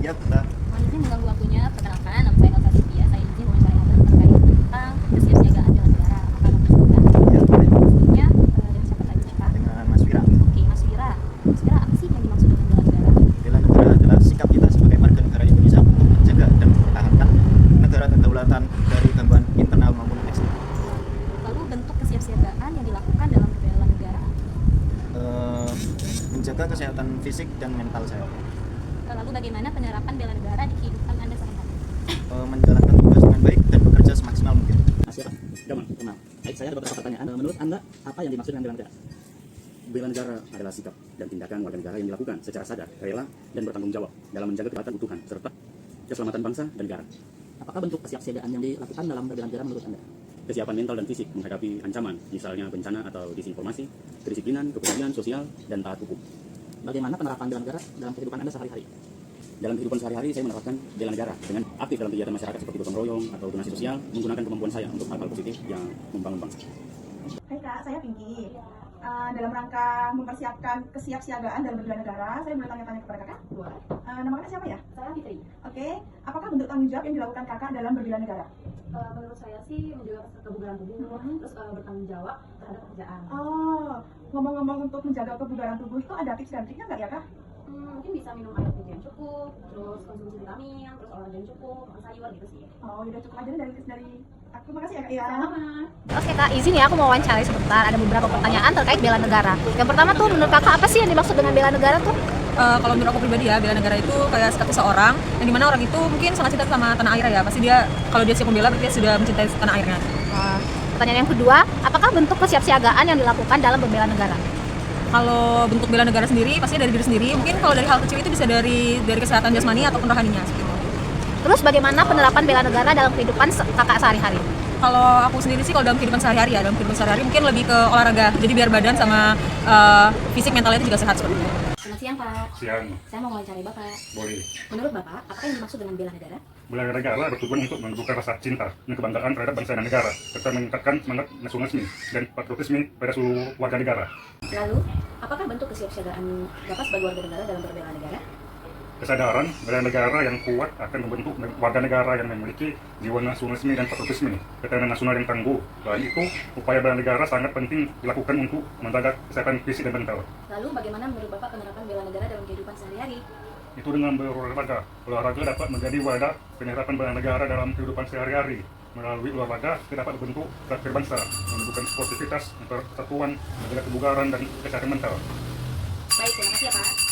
Iya, Pak. Mohon izin mengganggu waktunya. Perkenalkan, nama saya Elsa Cynthia. Saya izin wawancara yang terkait tentang kesiapsiagaan bela negara. Apakah Bapak suka? Iya, boleh. Sebelumnya, dengan siapa tadi nih, Pak? Dengan Mas Wira. Oke, Mas Wira. Mas Wira, apa sih yang dimaksud dengan bela negara? Bela negara adalah sikap kita sebagai warga negara Indonesia untuk menjaga dan mempertahankan negara kedaulatan dari gangguan internal maupun eksternal. Lalu bentuk kesiapsiagaan yang dilakukan dalam bela negara. Menjaga kesehatan fisik dan mental saya. Lalu bagaimana penerapan bela negara di kehidupan Anda sehari-hari? Menjalankan tugas dengan baik dan bekerja semaksimal mungkin. Siapa? Gampang, kenal. Baik, saya ada beberapa pertanyaan. Menurut Anda, apa yang dimaksud dengan bela negara? Bela negara adalah sikap dan tindakan warga negara yang dilakukan secara sadar, rela, dan bertanggung jawab dalam menjaga kedaulatan utuhan serta keselamatan bangsa dan negara. Apakah bentuk kesiapsiagaan yang dilakukan dalam bela negara menurut Anda? Kesiapan mental dan fisik menghadapi ancaman, misalnya bencana atau disinformasi, kedisiplinan, kepedulian sosial, dan taat hukum. Bagaimana penerapan bela negara dalam kehidupan Anda sehari-hari? Dalam kehidupan sehari-hari, saya menerapkan bela negara dengan aktif dalam kegiatan masyarakat seperti gotong royong atau donasi sosial, menggunakan kemampuan saya untuk hal-hal positif yang membangun bangsa. Hai Kak, saya Pinky. Dalam rangka mempersiapkan kesiapsiagaan dalam berbela negara, saya boleh tanya-tanya kepada kakak? Boleh. Nama kakak siapa ya? Saya Fitri. Oke, apakah bentuk tanggung jawab yang dilakukan kakak dalam berbela negara? Menurut saya sih menjaga kebugaran tubuh, terus bertanggung jawab terhadap pekerjaan. Oh, ngomong-ngomong untuk menjaga kebugaran tubuh itu ada tips dan triknya nggak ya kak? Mungkin bisa minum air putih yang cukup, terus konsumsi vitamin, terus olahraga yang cukup, makan sayur gitu sih. Oh, udah cukup aja nih dari aku. Makasih ya kak ya. Sama. Oke kak, izin ya aku mau wawancarai sebentar. Ada beberapa pertanyaan terkait bela negara. Yang pertama tuh, menurut kakak apa sih yang dimaksud dengan bela negara tuh? Kalau menurut aku pribadi ya, bela negara itu kayak seperti seorang yang dimana orang itu mungkin sangat cinta sama tanah air ya. Pasti dia, kalau dia siap membela berarti dia sudah mencintai tanah airnya. Pertanyaan yang kedua, apakah bentuk kesiapsiagaan yang dilakukan dalam berbela negara? Kalau bentuk bela negara sendiri pasti dari diri sendiri. Mungkin kalau dari hal kecil itu bisa dari kesehatan jasmani ataupun rohaninya seperti itu. Terus bagaimana penerapan bela negara dalam kehidupan kakak sehari-hari? Kalau aku sendiri sih kalau dalam kehidupan sehari-hari ya, dalam kehidupan sehari-hari mungkin lebih ke olahraga. Jadi biar badan sama fisik mentalnya itu juga sehat seperti itu. Selamat siang Pak. Siang, Saya mau wawancarai Bapak. boleh. Menurut Bapak, apa yang dimaksud dengan bela negara? Bela negara bertujuan untuk menumbuhkan rasa cinta dan kebanggaan terhadap bangsa dan negara, serta meningkatkan semangat nasionalisme dan patriotisme pada seluruh warga negara. Lalu, apakah bentuk kesiapsiagaan Bapak sebagai warga negara dalam berbela negara? Kesadaran bela negara yang kuat akan membentuk warga negara yang memiliki jiwa nasionalisme dan patriotisme, ketahanan nasional yang tangguh. Selain itu, upaya bela negara sangat penting dilakukan untuk menjaga kesehatan fisik dan mental. Lalu, bagaimana menurut Bapak penerapan bela negara dalam kehidupan sehari-hari? Itu dengan berolahraga. Olahraga dapat menjadi wadah penerapan bela negara dalam kehidupan sehari-hari. Melalui olahraga, kita dapat membentuk karakter bangsa, menunjukkan sportivitas, persatuan, menjaga kebugaran dan kesehatan mental. Baik, terima kasih ya Pak.